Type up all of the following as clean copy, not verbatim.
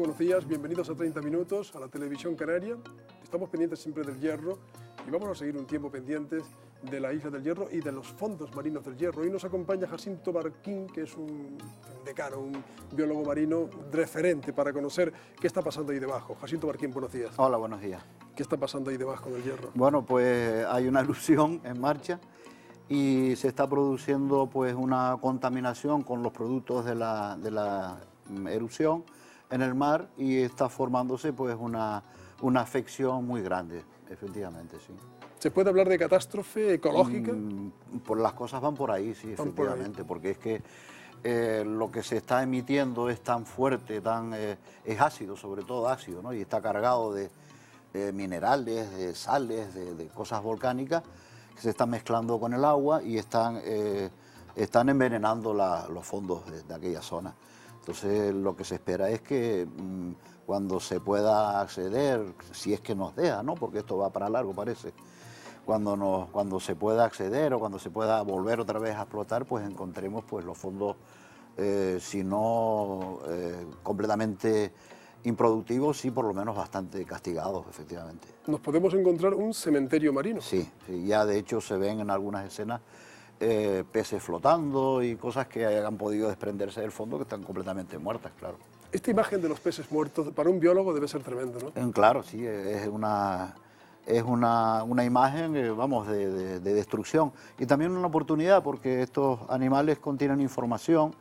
buenos días, bienvenidos a 30 Minutos, a la televisión canaria. Estamos pendientes siempre del Hierro y vamos a seguir un tiempo pendientes de la isla del Hierro y de los fondos marinos del Hierro. Hoy nos acompaña Jacinto Barquín, que es un decano, un biólogo marino referente para conocer qué está pasando ahí debajo. Jacinto Barquín, buenos días. Hola, buenos días. ¿Qué está pasando ahí debajo del Hierro? Bueno, pues hay una erupción en marcha y se está produciendo pues una contaminación con los productos de la erupción en el mar y está formándose pues una afección muy grande, efectivamente, sí. ¿Se puede hablar de catástrofe ecológica? Pues las cosas van por ahí, sí, efectivamente, porque es que lo que se está emitiendo es tan fuerte, es ácido, sobre todo ácido, ¿no? Y está cargado de minerales, de sales, de cosas volcánicas que se están mezclando con el agua y están envenenando los fondos de aquella zona. Entonces lo que se espera es que cuando se pueda acceder, si es que nos deja, ¿no? Porque esto va para largo parece, cuando se pueda acceder o cuando se pueda volver otra vez a explotar, pues encontremos pues los fondos, si no completamente improductivos, sí por lo menos bastante castigados, efectivamente. ¿Nos podemos encontrar un cementerio marino? Sí, ya de hecho se ven en algunas escenas peces flotando y cosas que han podido desprenderse del fondo que están completamente muertas, claro. Esta imagen de los peces muertos para un biólogo debe ser tremendo, ¿no? Claro, sí, es una imagen, vamos, de destrucción y también una oportunidad porque estos animales contienen información,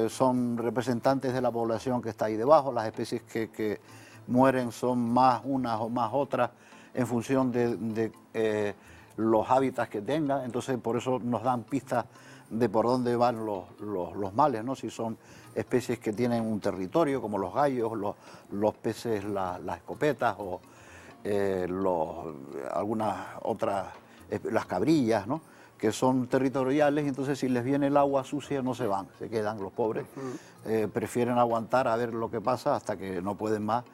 son representantes de la población que está ahí debajo, las especies que mueren son más unas o más otras en función de los hábitats que tengan, entonces por eso nos dan pistas de por dónde van los males, ¿no? Si son especies que tienen un territorio, como los gallos, los peces, las escopetas o algunas otras, las cabrillas, ¿no? Que son territoriales, entonces si les viene el agua sucia no se van, se quedan los pobres, prefieren aguantar a ver lo que pasa hasta que no pueden más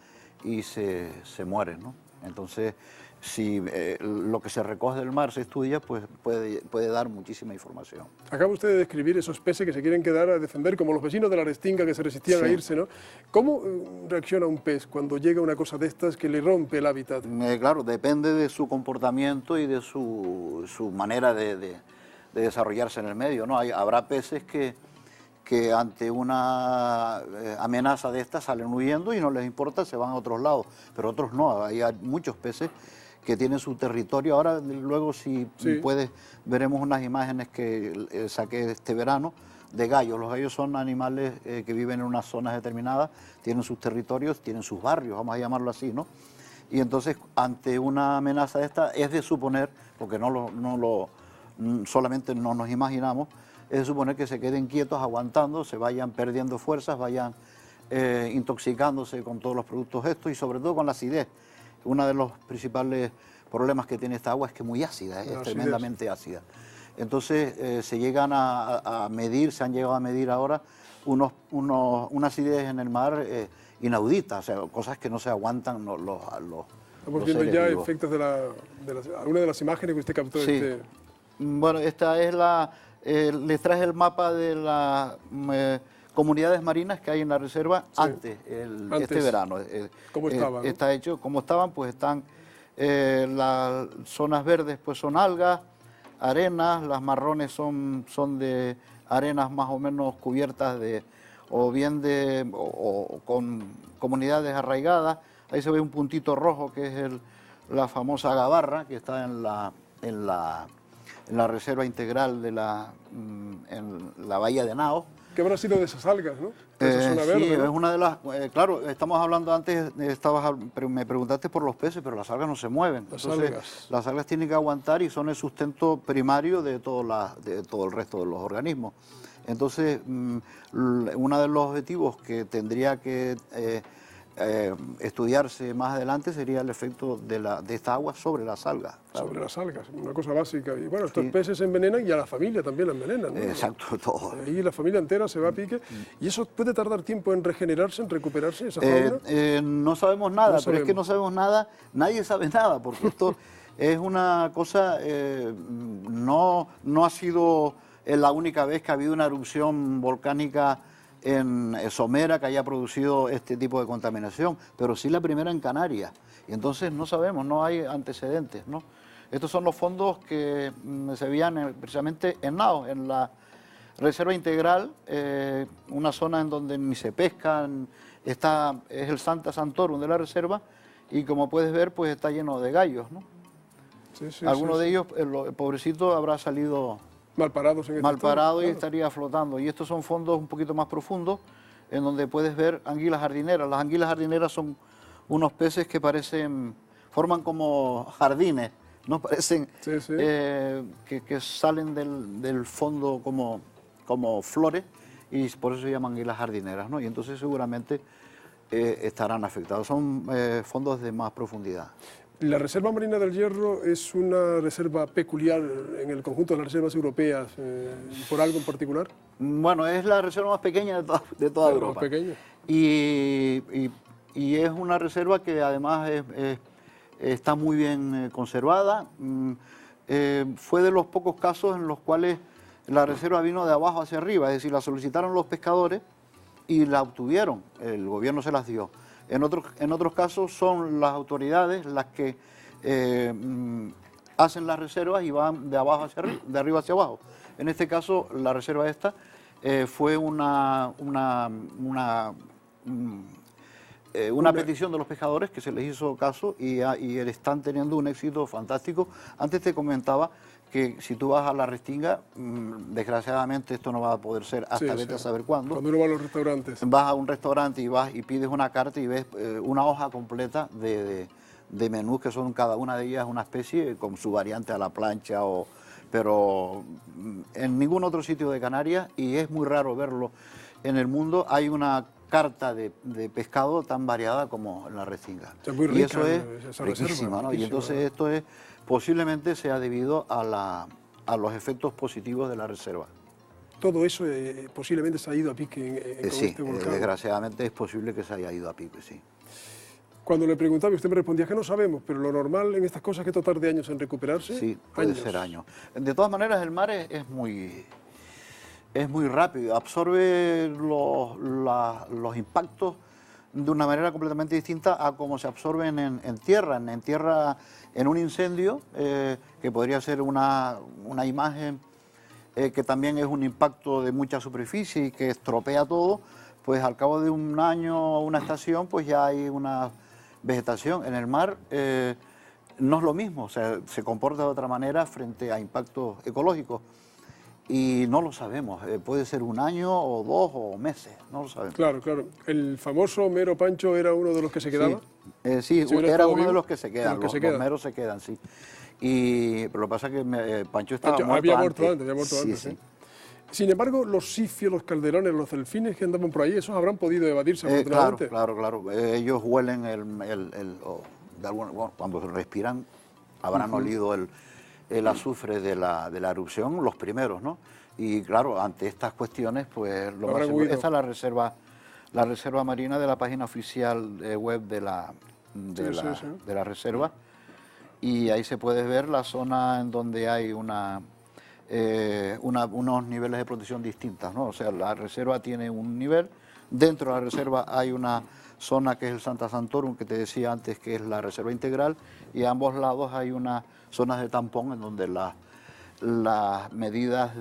y se mueren, ¿no? Entonces, si lo que se recoge del mar se estudia, pues puede dar muchísima información. Acaba usted de describir esos peces que se quieren quedar a defender, como los vecinos de la Restinga que se resistían a irse, ¿no? ¿Cómo reacciona un pez cuando llega una cosa de estas que le rompe el hábitat? Claro, depende de su comportamiento y de su manera de desarrollarse en el medio, ¿no? Habrá peces que ante una amenaza de estas salen huyendo y no les importa, se van a otros lados, pero otros no. Hay muchos peces que tienen su territorio. Ahora, luego, si puedes, veremos unas imágenes que saqué este verano de gallos. Los gallos son animales que viven en unas zonas determinadas, tienen sus territorios, tienen sus barrios, vamos a llamarlo así, ¿no? Y entonces, ante una amenaza de esta, es de suponer, porque solamente no nos imaginamos, es de suponer que se queden quietos, aguantando, se vayan perdiendo fuerzas, vayan intoxicándose con todos los productos estos y sobre todo con la acidez. Uno de los principales problemas que tiene esta agua es que es muy ácida, es tremendamente ácida. Entonces se llegan a medir, se han llegado a medir ahora una acidez en el mar inaudita, o sea, cosas que no se aguantan los Estamos viendo ya vivos. Efectos de alguna de las imágenes que usted captó. Sí. Bueno, esta es les traje el mapa de las comunidades marinas que hay en la reserva antes. Este verano. ¿Cómo estaban? Está hecho, ¿cómo estaban? Pues están las zonas verdes, pues son algas, arenas, las marrones son de arenas más o menos cubiertas o con comunidades arraigadas. Ahí se ve un puntito rojo que es la famosa gabarra que está en la reserva integral de en la bahía de Naos. ¿Qué habrá sido de esas algas, no? Esa zona verde, sí, ¿no? es una de las... claro, estamos hablando antes, me preguntaste por los peces, pero las algas no se mueven. Las algas tienen que aguantar y son el sustento primario de todo el resto de los organismos. Entonces, uno de los objetivos que tendría que estudiarse más adelante sería el efecto de esta agua sobre las algas. Claro. Sobre las algas, una cosa básica. Y bueno, estos peces se envenenan y a la familia también la envenenan, ¿no? Exacto, todo. Ahí la familia entera se va a pique. ¿Y eso puede tardar tiempo en regenerarse, en recuperarse esa fauna? No sabemos nada, pero es que no sabemos nada, nadie sabe nada, porque esto es una cosa, no ha sido la única vez que ha habido una erupción volcánica en Somera que haya producido este tipo de contaminación, pero sí la primera en Canarias. Y entonces no sabemos, no hay antecedentes, ¿no? Estos son los fondos que se veían precisamente en Naos, en la Reserva Integral, una zona en donde ni se pescan, es el Santa Santorum de la reserva, y como puedes ver, pues está lleno de gallos, ¿no? Sí, Alguno de ellos, el pobrecito, habrá salido mal parado y estaría flotando. Y estos son fondos un poquito más profundos, en donde puedes ver anguilas jardineras. Las anguilas jardineras son unos peces que forman como jardines, ¿no? Parecen que salen del fondo como flores, y por eso se llaman anguilas jardineras, ¿no? Y entonces seguramente estarán afectados. Son fondos de más profundidad. La Reserva Marina del Hierro es una reserva peculiar en el conjunto de las reservas europeas, por algo en particular. Bueno, es la reserva más pequeña de toda Europa. Más pequeña. Y es una reserva que además está muy bien conservada. Fue de los pocos casos en los cuales la reserva vino de abajo hacia arriba, es decir, la solicitaron los pescadores y la obtuvieron, el gobierno se las dio. En otros casos son las autoridades las que hacen las reservas y van de arriba hacia abajo. En este caso, la reserva esta fue una petición de los pescadores que se les hizo caso y están teniendo un éxito fantástico. Antes te comentaba que si tú vas a la Restinga, desgraciadamente esto no va a poder ser hasta vete a saber cuándo. Cuando uno va a los restaurantes. Vas a un restaurante y pides una carta y ves una hoja completa de menús que son cada una de ellas una especie con su variante a la plancha, pero en ningún otro sitio de Canarias, y es muy raro verlo en el mundo, hay una carta de pescado tan variada como en la Restinga. Es muy rica, y eso es riquísima, ¿no? Y entonces esto posiblemente sea debido a los efectos positivos de la reserva. Todo eso posiblemente se ha ido a pique con sí, este volcán. Desgraciadamente es posible que se haya ido a pique, sí. Cuando le preguntaba, usted me respondía que no sabemos, pero lo normal en estas cosas es que tarde años en recuperarse. Sí, puede ser años. De todas maneras, el mar es muy rápido, absorbe los impactos de una manera completamente distinta a como se absorben en tierra. En tierra, en un incendio, que podría ser una imagen que también es un impacto de mucha superficie y que estropea todo, pues al cabo de un año o una estación, pues ya hay una vegetación. En el mar no es lo mismo, o sea, se comporta de otra manera frente a impactos ecológicos. Y no lo sabemos, puede ser un año o 2 o meses, no lo sabemos. Claro. El famoso mero Pancho era uno de los que se quedaba. Sí, era uno de los que se quedan, los meros se quedan, sí. Pero lo que pasa es que Pancho estaba muerto había muerto antes. Sí. Sin embargo, los sifios, los calderones, los delfines que andaban por ahí, esos habrán podido evadirse afortunadamente. Claro. Ellos huelen cuando respiran, habrán olido el azufre de la erupción, los primeros, ¿no? Y claro, ante estas cuestiones, pues esta es la reserva marina de la página oficial web de la reserva, y ahí se puede ver la zona en donde hay unos niveles de protección distintas, ¿no? O sea, la reserva tiene un nivel, dentro de la reserva hay una zona que es el Santa Santorum, que te decía antes que es la reserva integral, y a ambos lados hay unas zonas de tampón en donde las medidas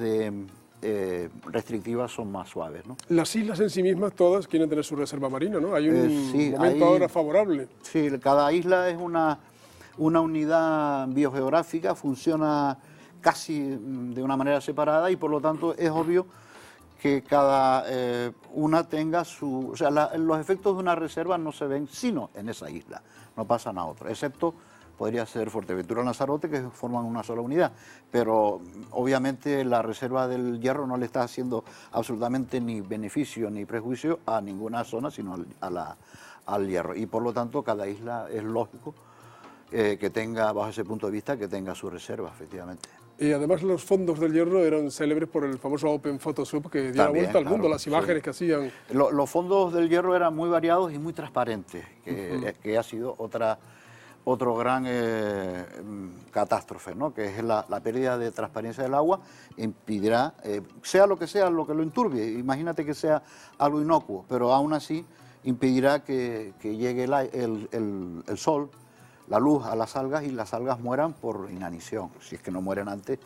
restrictivas son más suaves, ¿no? Las islas en sí mismas todas quieren tener su reserva marina, ¿no? Hay un momento ahora favorable. Sí, cada isla es una unidad biogeográfica, funciona casi de una manera separada y por lo tanto es obvio que cada una tenga su... O sea, los efectos de una reserva no se ven sino en esa isla, no pasan a otra, excepto podría ser Fuerteventura y Lanzarote, que forman una sola unidad, pero obviamente la reserva del Hierro no le está haciendo absolutamente ni beneficio ni prejuicio a ninguna zona, sino al Hierro, y por lo tanto cada isla es lógico que tenga, bajo ese punto de vista, que tenga su reserva, efectivamente. Y además los fondos del Hierro eran célebres por el famoso Open Photoshop que dio la vuelta al mundo, las imágenes que hacían. Los fondos del Hierro eran muy variados y muy transparentes, que ha sido otra otro gran catástrofe, ¿no? Que es la pérdida de transparencia del agua, impedirá, sea lo que lo enturbie, imagínate que sea algo inocuo, pero aún así impedirá que llegue el sol, la luz a las algas y las algas mueran por inanición, si es que no mueren antes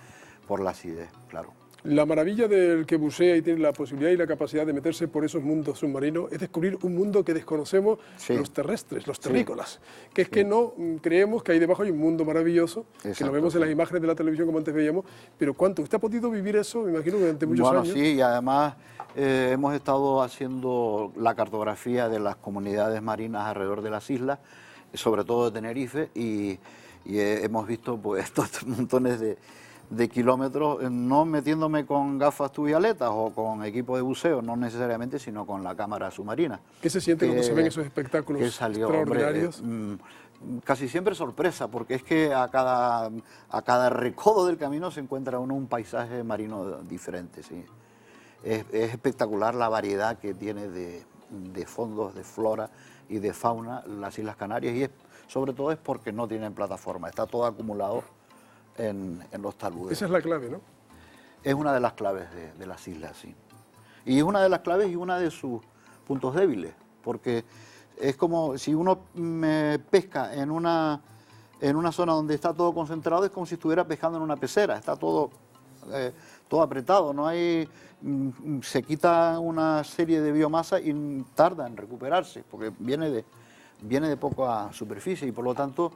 por la acidez, claro. La maravilla del que bucea y tiene la posibilidad y la capacidad de meterse por esos mundos submarinos es descubrir un mundo que desconocemos, sí, los terrestres, los terrícolas, sí, que es, sí, que no creemos que ahí debajo hay un mundo maravilloso, exacto, que lo vemos en las imágenes de la televisión como antes veíamos, pero ¿cuánto? ¿Usted ha podido vivir eso, me imagino, durante muchos años? Bueno, sí, y además hemos estado haciendo la cartografía de las comunidades marinas alrededor de las islas, sobre todo de Tenerife, y hemos visto pues estos montones de kilómetros, no metiéndome con gafas tubioletas o con equipo de buceo, no necesariamente, sino con la cámara submarina. ¿Qué se siente cuando se ven esos espectáculos extraordinarios? Casi siempre sorpresa, porque es que a cada recodo del camino se encuentra uno un paisaje marino diferente, sí. Es espectacular la variedad que tiene de fondos, de flora y de fauna las Islas Canarias, y sobre todo es porque no tienen plataforma, está todo acumulado en los taludes. Esa es la clave, ¿no? Es una de las claves de las islas, sí. Y es una de las claves y una de sus puntos débiles, porque es como si uno pesca en una zona donde está todo concentrado, es como si estuviera pescando en una pecera, está todo apretado, no hay, se quita una serie de biomasa y tarda en recuperarse, porque viene de poca superficie y por lo tanto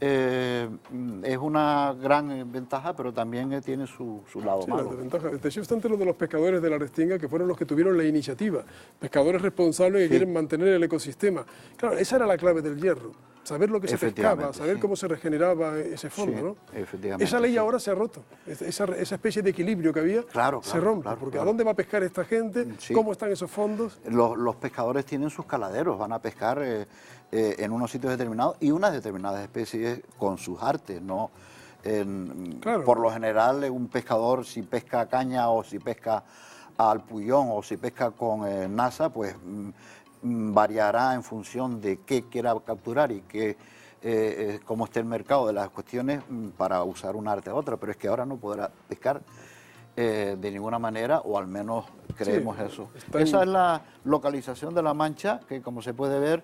es una gran ventaja, pero también tiene su lado malo. La desventaja. Decía usted antes lo de los pescadores de la Restinga, que fueron los que tuvieron la iniciativa, pescadores responsables que quieren mantener el ecosistema. Claro, esa era la clave del hierro, saber lo que se pescaba, saber cómo se regeneraba ese fondo, ¿no? Efectivamente. Esa ley ahora se ha roto, esa especie de equilibrio que había se rompe, porque ¿a dónde va a pescar esta gente? ¿Cómo están esos fondos? Los pescadores tienen sus caladeros, van a pescar en unos sitios determinados y unas determinadas especies con sus artes, ¿no? Por lo general, un pescador, si pesca caña o si pesca al puyón o si pesca con nasa, pues variará en función de qué quiera capturar y cómo esté el mercado de las cuestiones para usar un arte a otra, pero es que ahora no podrá pescar de ninguna manera, o al menos creemos eso. Esa es la localización de la mancha, que como se puede ver,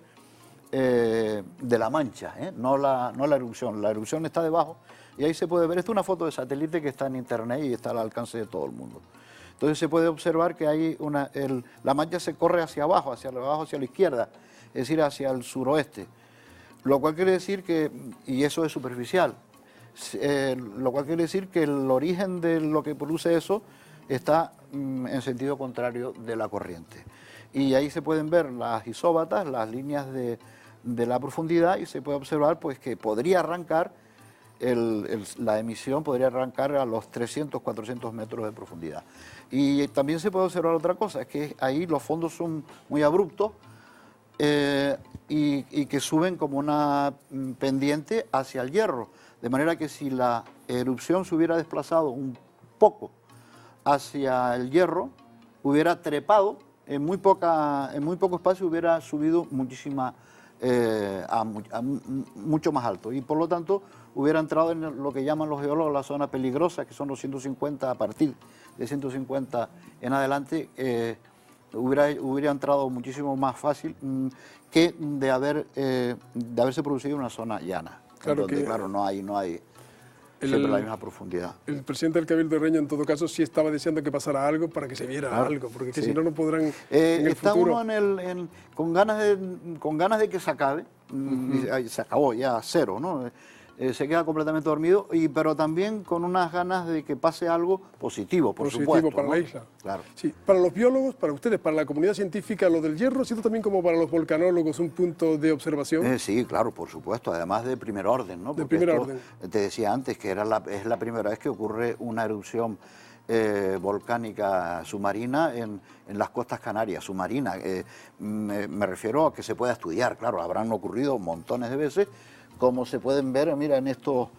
de la mancha, no la erupción. La erupción está debajo y ahí se puede ver, esta es una foto de satélite que está en internet y está al alcance de todo el mundo. Entonces se puede observar que hay la mancha se corre hacia abajo, hacia la izquierda, es decir, hacia el suroeste, lo cual quiere decir que, y eso es superficial, lo cual quiere decir que el origen de lo que produce eso está en sentido contrario de la corriente. Y ahí se pueden ver las isóbatas, las líneas de la profundidad, y se puede observar pues que podría arrancar, la emisión podría arrancar a los 300, 400 metros de profundidad. Y también se puede observar otra cosa, es que ahí los fondos son muy abruptos y que suben como una pendiente hacia el hierro, de manera que si la erupción se hubiera desplazado un poco hacia el hierro, hubiera trepado, en muy poco espacio hubiera subido mucho más alto, y por lo tanto hubiera entrado en lo que llaman los geólogos la zona peligrosa, que son los 150, a partir de 150 en adelante, hubiera entrado muchísimo más fácil que de haberse producido una zona llana, donde claro, no hay siempre la misma profundidad. El presidente del Cabildo de Reña, en todo caso, sí estaba deseando que pasara algo para que se viera algo, porque si no, no podrán en el está futuro... uno con ganas de que se acabe, se acabó ya, cero, ¿no? Se queda completamente dormido, pero también con unas ganas de que pase algo positivo, por supuesto, para ¿no? la isla. Claro. Sí, para los biólogos, para ustedes, para la comunidad científica, lo del hierro ha sido también como para los volcanólogos un punto de observación. Sí, claro, por supuesto, además de primer orden, ¿no? De primer orden. Te decía antes que es la primera vez que ocurre una erupción volcánica submarina en las costas canarias, submarina. Me refiero a que se pueda estudiar, claro, habrán ocurrido montones de veces, como se pueden ver, mira, en estos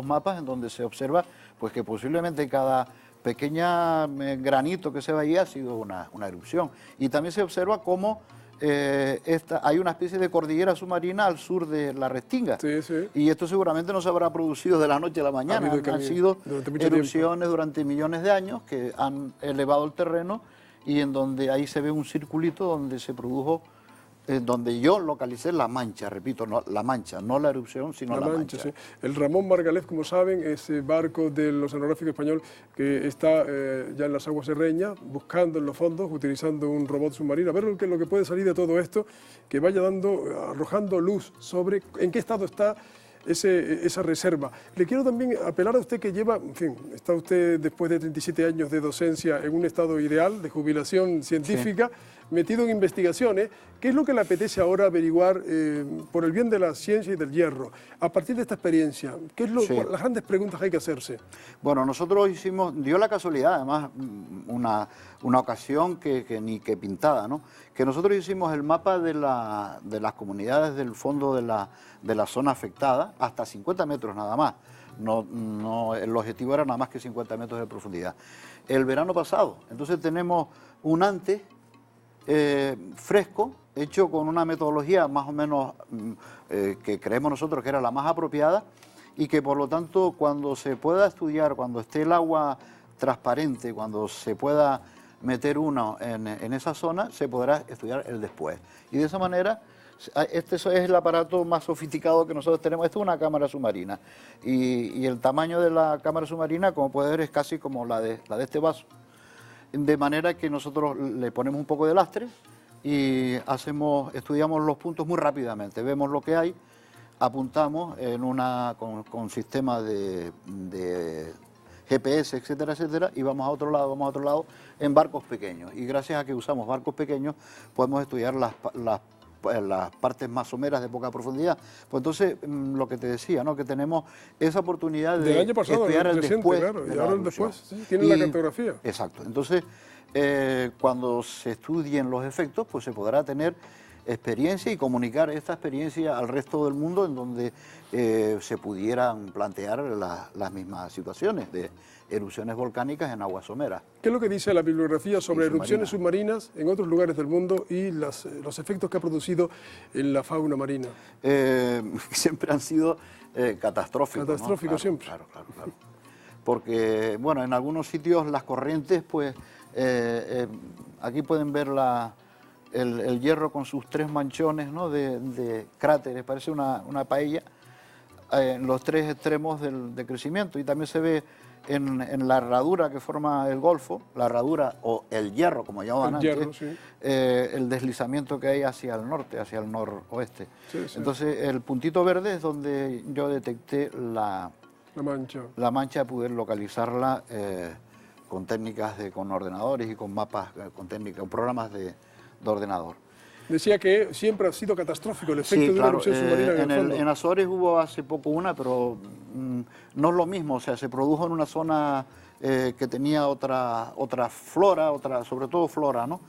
mapas, en donde se observa pues que posiblemente cada pequeña granito que se veía ha sido una erupción. Y también se observa cómo hay una especie de cordillera submarina al sur de la Restinga. Sí, sí. Y esto seguramente no se habrá producido de la noche a la mañana. Han sido erupciones durante millones de años que han elevado el terreno y en donde ahí se ve un circulito donde se produjo, donde yo localicé la mancha, repito, no, la mancha, no la erupción, sino la mancha. Sí. El Ramón Margalef, como saben, ese barco del Oceanográfico Español que está ya en las aguas serreñas, buscando en los fondos, utilizando un robot submarino, a ver lo que puede salir de todo esto, que vaya arrojando luz sobre en qué estado está esa reserva. Le quiero también apelar a usted que lleva, en fin, está usted después de 37 años de docencia en un estado ideal de jubilación científica, sí, metido en investigaciones. ¿Qué es lo que le apetece ahora averiguar por el bien de la ciencia y del hierro? A partir de esta experiencia, ¿qué es las grandes preguntas que hay que hacerse? Bueno, nosotros dio la casualidad, además, una ocasión que ni que pintada, ¿no? Que nosotros hicimos el mapa de las comunidades del fondo de la zona afectada, hasta 50 metros nada más. No, el objetivo era nada más que 50 metros de profundidad. El verano pasado, entonces tenemos un antes fresco, hecho con una metodología más o menos que creemos nosotros que era la más apropiada y que por lo tanto cuando se pueda estudiar, cuando esté el agua transparente, cuando se pueda meter uno en esa zona, se podrá estudiar el después. Y de esa manera, este es el aparato más sofisticado que nosotros tenemos. Esto es una cámara submarina y el tamaño de la cámara submarina, como puede ver, es casi como la de este vaso. De manera que nosotros le ponemos un poco de lastre y estudiamos los puntos muy rápidamente, vemos lo que hay, apuntamos con sistemas de GPS, etcétera, etcétera, y vamos a otro lado en barcos pequeños. Y gracias a que usamos barcos pequeños podemos estudiar las partes más someras de poca profundidad. Pues entonces, lo que te decía, ¿no? Que tenemos esa oportunidad de año pasado, estudiar el después. Claro, y ahora el después, sí, tienen la cartografía. Exacto. Entonces, cuando se estudien los efectos, pues se podrá tener experiencia y comunicar esta experiencia al resto del mundo en donde se pudieran plantear las mismas situaciones de erupciones volcánicas en aguas someras. ¿Qué es lo que dice la bibliografía sobre erupciones submarinas en otros lugares del mundo y los efectos que ha producido en la fauna marina? Siempre han sido catastróficos. Catastróficos, ¿no? Siempre. Claro. Porque, bueno, en algunos sitios las corrientes, pues, aquí pueden ver el hierro con sus 3 manchones, ¿no? de cráteres, parece una paella, en los 3 extremos de crecimiento. Y también se ve en la herradura que forma el golfo, la herradura o el hierro, como llamaban antes, sí, el deslizamiento que hay hacia el norte, hacia el noroeste. Sí. Entonces, el puntito verde es donde yo detecté la mancha, poder localizarla con técnicas con ordenadores y con mapas, con programas de ordenador. Decía que siempre ha sido catastrófico el efecto de una erupción submarina en el fondo. En Azores hubo hace poco una, pero no es lo mismo. O sea, se produjo en una zona que tenía otra flora, sobre todo flora, ¿no?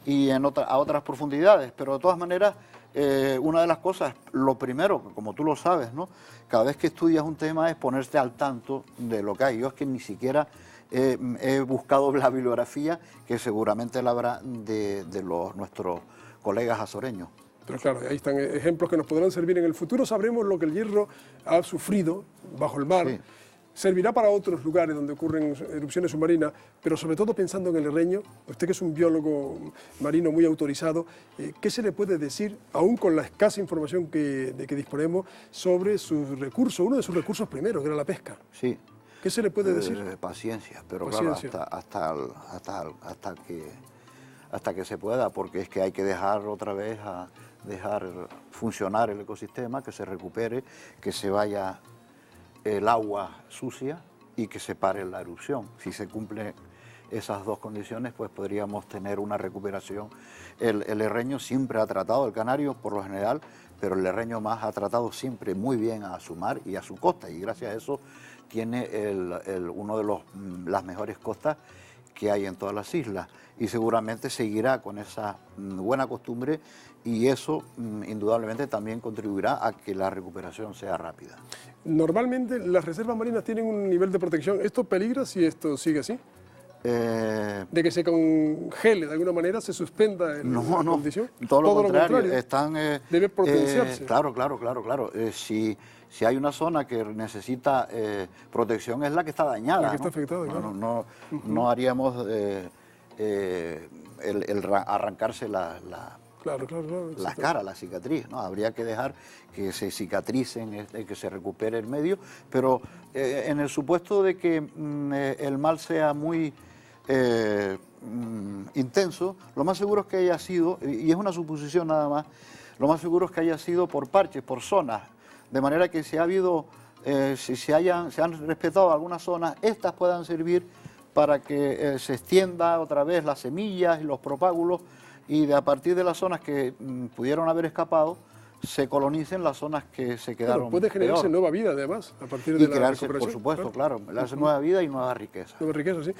Y a otras profundidades. Pero de todas maneras, una de las cosas, lo primero, como tú lo sabes, ¿no? Cada vez que estudias un tema es ponerte al tanto de lo que hay. Yo es que ni siquiera he buscado la bibliografía, que seguramente la habrá de nuestros colegas azoreños. Pero claro, ahí están ejemplos que nos podrán servir en el futuro. Sabremos lo que el hierro ha sufrido bajo el mar. Sí. Servirá para otros lugares donde ocurren erupciones submarinas, pero sobre todo pensando en el Herreño, usted que es un biólogo marino muy autorizado, ¿qué se le puede decir, aún con la escasa información de que disponemos, sobre sus recursos, uno de sus recursos primeros, que era la pesca? Sí. ¿Qué se le puede decir? Paciencia, pero paciencia. Claro, hasta que se pueda, porque es que hay que dejar otra vez dejar funcionar el ecosistema, que se recupere, que se vaya el agua sucia y que se pare la erupción. Si se cumplen esas dos condiciones, pues podríamos tener una recuperación. El herreño siempre ha tratado, el canario por lo general, pero el herreño más ha tratado siempre muy bien a su mar y a su costa, y gracias a eso tiene uno de las mejores costas que hay en todas las islas, y seguramente seguirá con esa buena costumbre, y eso indudablemente también contribuirá a que la recuperación sea rápida. Normalmente las reservas marinas tienen un nivel de protección. ¿Esto peligra si esto sigue así? de que se congele de alguna manera, se suspenda la condición. Todo lo contrario. Están, debe potenciarse. Claro. Si hay una zona que necesita protección, es la que está dañada. La que está afectada, claro. No haríamos arrancarse la cara, la cicatriz, ¿no? Habría que dejar que se cicatricen, que se recupere el medio, pero en el supuesto de que el mal sea muy intenso, lo más seguro es que haya sido, y es una suposición nada más, lo más seguro es que haya sido por parches, por zonas, de manera que si ha habido, se han respetado algunas zonas, estas puedan servir para que se extienda otra vez las semillas y los propágulos, y a partir de las zonas que pudieron haber escapado, se colonicen las zonas que se quedaron puede generarse peor. nueva vida, además, a partir de la recuperación. Por supuesto, claro, crearse nueva vida y nueva riqueza. Nueva riqueza, sí.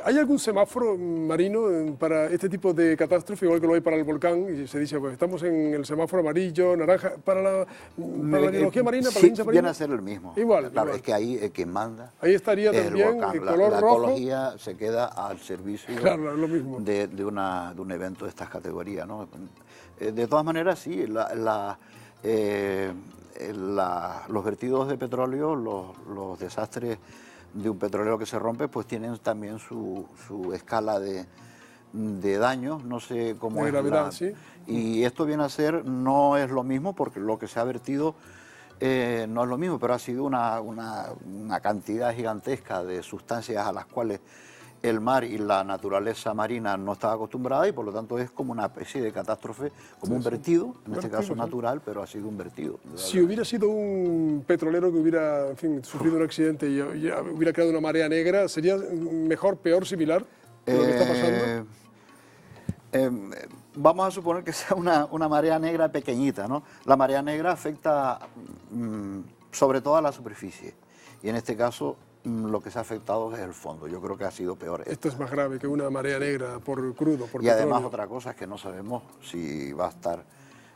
¿Hay algún semáforo marino para este tipo de catástrofe, igual que lo hay para el volcán? Y se dice, pues estamos en el semáforo amarillo, naranja, para la biología marina, para la ciencia marina. Viene a ser el mismo. Igual. Claro, es que ahí quien manda. Ahí estaría también el color la rojo. La ecología se queda al servicio lo mismo. De un evento de estas categorías, ¿no? De todas maneras, sí, los vertidos de petróleo, los desastres de un petrolero que se rompe, pues tienen también su escala de daños, no sé cómo es gravedad, sí. Y esto viene a ser, no es lo mismo, porque lo que se ha vertido no es lo mismo, pero ha sido una cantidad gigantesca de sustancias a las cuales el mar y la naturaleza marina no estaba acostumbrada, y por lo tanto es como una especie de catástrofe, como un vertido, en este caso natural, pero ha sido un vertido. Si hubiera sido un petrolero que hubiera, en fin, sufrido un accidente y hubiera creado una marea negra, ¿sería mejor, peor, similar a lo que está pasando? Vamos a suponer que sea una marea negra pequeñita, ¿no? La marea negra afecta sobre todo a la superficie, y en este caso lo que se ha afectado es el fondo. Yo creo que ha sido peor. Esto es más grave que una marea negra por crudo, por y petróleo. Además otra cosa es que no sabemos si va a estar...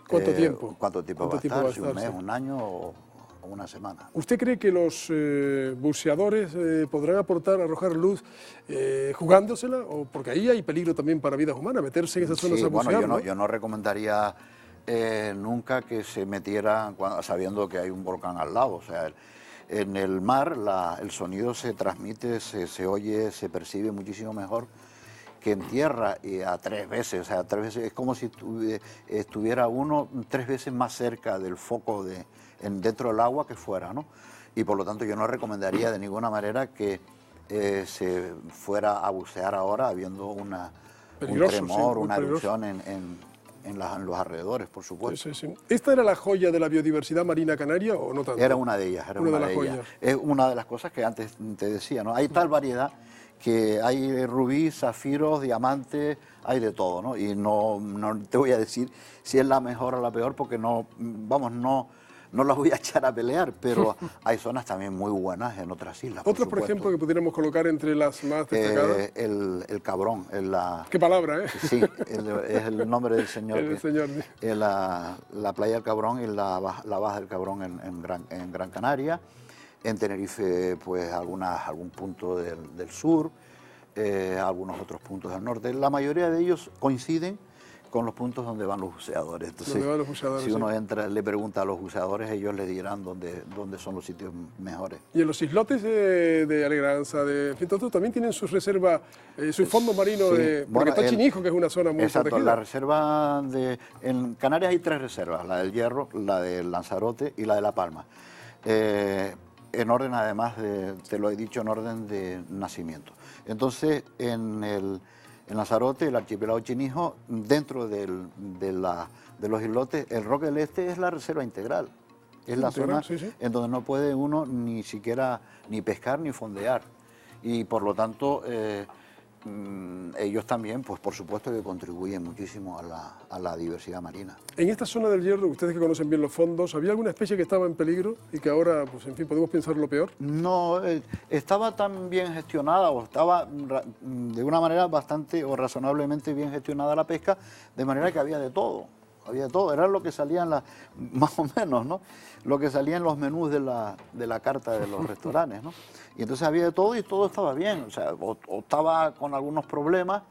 ¿Cuánto tiempo? ¿Cuánto tiempo va a estar? Si un mes, un año o una semana. ¿Usted cree que los buceadores podrán arrojar luz jugándosela? O porque ahí hay peligro también para vidas humanas, meterse en esas zonas a bucear, bueno, yo no recomendaría nunca que se metieran sabiendo que hay un volcán al lado. O sea, en el mar el sonido se transmite, se oye, se percibe muchísimo mejor que en tierra, y a 3 veces. O sea, 3 veces es como si estuviera uno 3 veces más cerca del foco dentro del agua que fuera, ¿no? Y por lo tanto yo no recomendaría de ninguna manera que se fuera a bucear ahora habiendo un tremor, una erupción en los alrededores, por supuesto. Sí. ¿Esta era la joya de la biodiversidad marina canaria o no tanto? Era una de ellas, Es una de las cosas que antes te decía, ¿no? Hay tal variedad que hay rubí, zafiros, diamantes, hay de todo, ¿no? Y no te voy a decir si es la mejor o la peor, porque no las voy a echar a pelear, pero hay zonas también muy buenas en otras islas. ¿Otras, por ejemplo, que pudiéramos colocar entre las más destacadas? El Cabrón. ¿Qué palabra, eh? Sí, es el nombre del señor. La playa del Cabrón y la baja del Cabrón en Gran Canaria. En Tenerife, pues algún punto del sur, algunos otros puntos del norte. La mayoría de ellos coinciden con los puntos donde van los buceadores. Entonces, si uno entra, le pregunta a los buceadores, ellos le dirán dónde son los sitios mejores. Y en los islotes de Alegranza, en fin, todos también tienen sus reservas, sus fondos marinos, porque está Chinijo, que es una zona muy protegida. La reserva en Canarias hay 3 reservas, la del Hierro, la del Lanzarote y la de La Palma. En orden, además, te lo he dicho, en orden de nacimiento. Entonces, en Lanzarote, el archipiélago Chinijo, dentro de los islotes, el Roque del Este es la reserva integral. Es la zona en donde no puede uno ni siquiera ni pescar ni fondear. Y por lo tanto, ellos también, pues por supuesto que contribuyen muchísimo a la diversidad marina. En esta zona del Hierro, ustedes que conocen bien los fondos, ¿había alguna especie que estaba en peligro y que ahora, pues en fin, podemos pensar lo peor? No, estaba tan bien gestionada, o estaba de una manera bastante o razonablemente bien gestionada la pesca, de manera que había de todo. había de todo. Era lo que salía más o menos, ¿no? Lo que salía en los menús de la carta de los restaurantes, ¿no? Y entonces había de todo y todo estaba bien, o sea, o estaba con algunos problemas,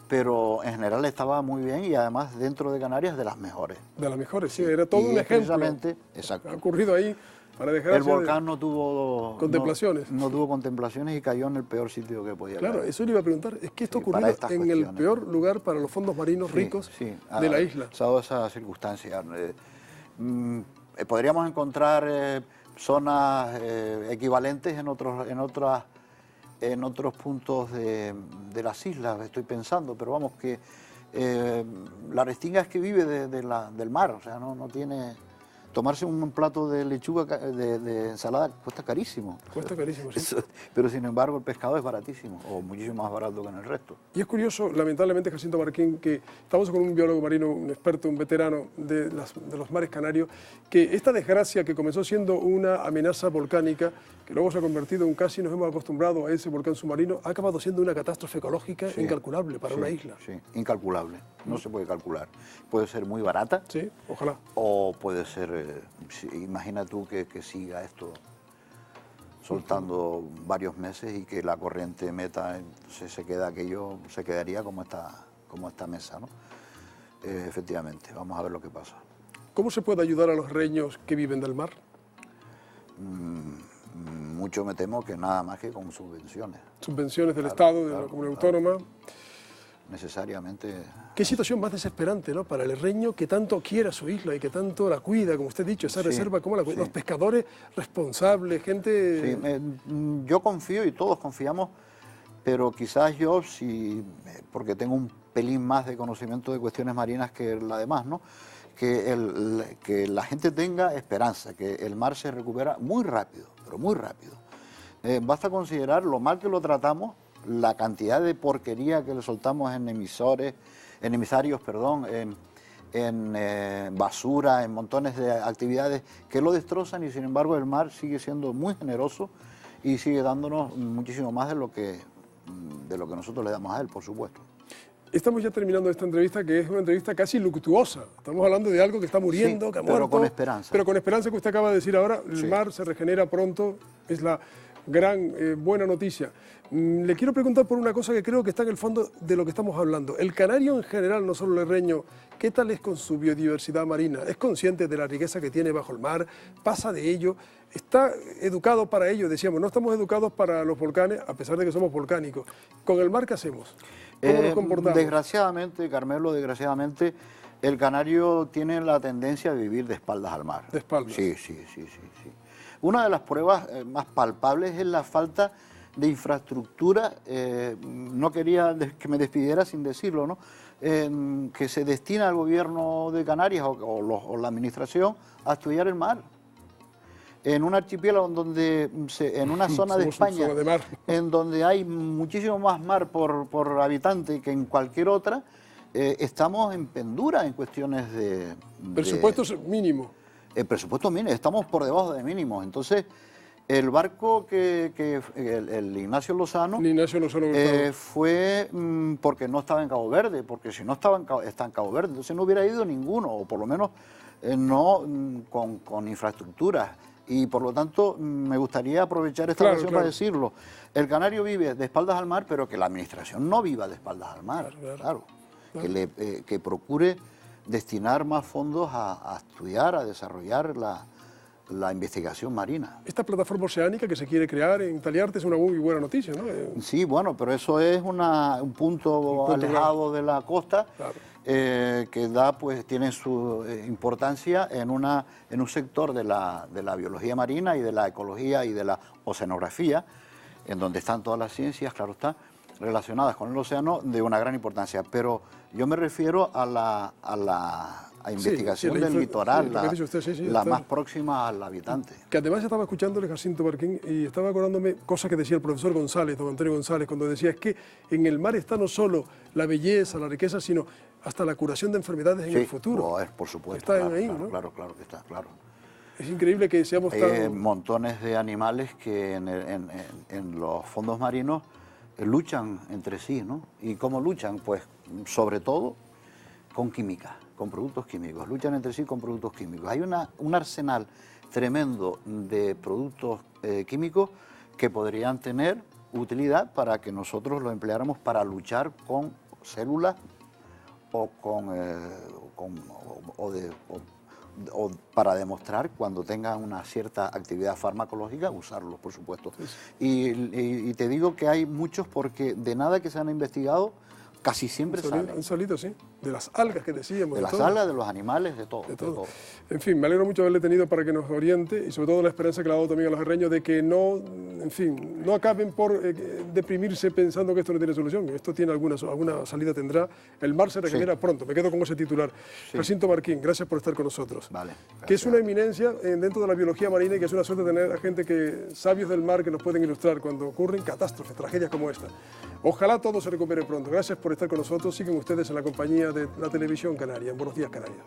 pero en general estaba muy bien y además dentro de Canarias de las mejores. De las mejores, sí, era todo un ejemplo. Exacto. Ha ocurrido ahí para dejar... El volcán no tuvo... Contemplaciones. No tuvo contemplaciones y cayó en el peor sitio que podía caer. Claro, eso le iba a preguntar. Es que esto ha ocurrido en el peor lugar para los fondos marinos ricos de la isla. Dado esa circunstancia. Podríamos encontrar zonas equivalentes en otros puntos de las islas, estoy pensando, pero vamos que la Restinga es que vive del mar, o sea, no tiene... Tomarse un plato de lechuga, de ensalada, cuesta carísimo. Cuesta carísimo, sí. Pero sin embargo el pescado es baratísimo, o muchísimo más barato que en el resto. Y es curioso, lamentablemente, Jacinto Barquín, que estamos con un biólogo marino, un experto, un veterano de los mares canarios, que esta desgracia que comenzó siendo una amenaza volcánica, que luego se ha convertido en casi nos hemos acostumbrado a ese volcán submarino, ha acabado siendo una catástrofe ecológica incalculable para una isla. Sí, incalculable. No se puede calcular. Puede ser muy barata. Sí, ojalá. O puede ser... imagina tú que siga esto soltando varios meses y que la corriente meta, entonces se quedaría como esta mesa, ¿no? Efectivamente, vamos a ver lo que pasa. ¿Cómo se puede ayudar a los reños que viven del mar? Mucho me temo que nada más que con subvenciones. Subvenciones del Estado, de la comunidad autónoma. Necesariamente. Qué situación más desesperante, ¿no? Para el reño que tanto quiere a su isla y que tanto la cuida, como usted ha dicho, esa reserva, ¿cómo la cuida? Los pescadores responsables, gente... Sí, yo confío y todos confiamos, pero quizás yo, porque tengo un pelín más de conocimiento de cuestiones marinas que la demás, ¿no? Que la gente tenga esperanza, que el mar se recupera muy rápido, pero muy rápido. Basta considerar lo mal que lo tratamos, la cantidad de porquería que le soltamos en emisarios, en basura, en montones de actividades que lo destrozan y sin embargo el mar sigue siendo muy generoso y sigue dándonos muchísimo más de lo que nosotros le damos a él, por supuesto. Estamos ya terminando esta entrevista, que es una entrevista casi luctuosa. Estamos hablando de algo que está muriendo, que ha muerto. Pero con esperanza. Pero con esperanza, que usted acaba de decir ahora, el mar se regenera pronto, es la gran buena noticia. Le quiero preguntar por una cosa que creo que está en el fondo de lo que estamos hablando. El canario en general, no solo el reño, ¿qué tal es con su biodiversidad marina? ¿Es consciente de la riqueza que tiene bajo el mar? ¿Pasa de ello? ¿Está educado para ello? Decíamos, no estamos educados para los volcanes, a pesar de que somos volcánicos. ¿Con el mar qué hacemos? ¿Cómo nos comportamos? Desgraciadamente, Carmelo, el canario tiene la tendencia de vivir de espaldas al mar. ¿De espaldas? Sí. Una de las pruebas más palpables es la falta de infraestructura, no quería que me despidiera sin decirlo, ¿no? Que se destina al gobierno de Canarias o la administración a estudiar el mar. En un archipiélago en una zona de España, en donde hay muchísimo más mar por habitante que en cualquier otra, estamos en pendura en cuestiones de... Presupuesto mínimo. El presupuesto mínimo, estamos por debajo de mínimos. Entonces, el barco el Ignacio Lozano fue porque no estaba en Cabo Verde, porque si no está en Cabo Verde, entonces no hubiera ido ninguno, o por lo menos no con infraestructuras. Y por lo tanto, me gustaría aprovechar esta ocasión para decirlo. El canario vive de espaldas al mar, pero que la administración no viva de espaldas al mar. Claro. Que procure destinar más fondos a estudiar, a desarrollar la investigación marina. Esta plataforma oceánica que se quiere crear en Taliarte es una muy buena noticia, ¿no? Sí, bueno, pero eso es un punto alejado de la costa, que tiene su importancia en un sector de la biología marina y de la ecología y de la oceanografía, en donde están todas las ciencias, claro está, relacionadas con el océano, de una gran importancia. Pero yo me refiero a la investigación del litoral, la más próxima al habitante. Que además estaba escuchándole Jacinto Barquín y estaba acordándome cosas que decía el profesor González, don Antonio González, cuando decía es que en el mar está no solo la belleza, la riqueza, sino hasta la curación de enfermedades en el futuro. Por supuesto. Está ahí, ¿no? Claro que está, claro. Es increíble que seamos tan... montones de animales que en los fondos marinos luchan entre sí, ¿no? ¿Y cómo luchan? Pues sobre todo con química con productos químicos, luchan entre sí con productos químicos. Hay un arsenal tremendo de productos químicos que podrían tener utilidad para que nosotros lo empleáramos para luchar con células o para demostrar cuando tengan una cierta actividad farmacológica, usarlos, por supuesto. Y te digo que hay muchos porque de nada que se han investigado, casi siempre salen. Han salido, sí. De las algas que decíamos. De las algas, de los animales, de todo. En fin, me alegro mucho de haberle tenido para que nos oriente y sobre todo la esperanza que le ha dado también a los herreños de que no, en fin, no acaben por deprimirse pensando que esto no tiene solución. Esto tiene alguna salida, tendrá. El mar se regenera pronto. Me quedo con ese titular. Jacinto Barquín, gracias por estar con nosotros. Vale. Que es una eminencia dentro de la biología marina y que es una suerte tener a gente sabios del mar que nos pueden ilustrar cuando ocurren catástrofes, tragedias como esta. Ojalá todo se recupere pronto. Gracias por estar con nosotros. Siguen ustedes en la compañía de la Televisión Canaria. Buenos días, Canarias.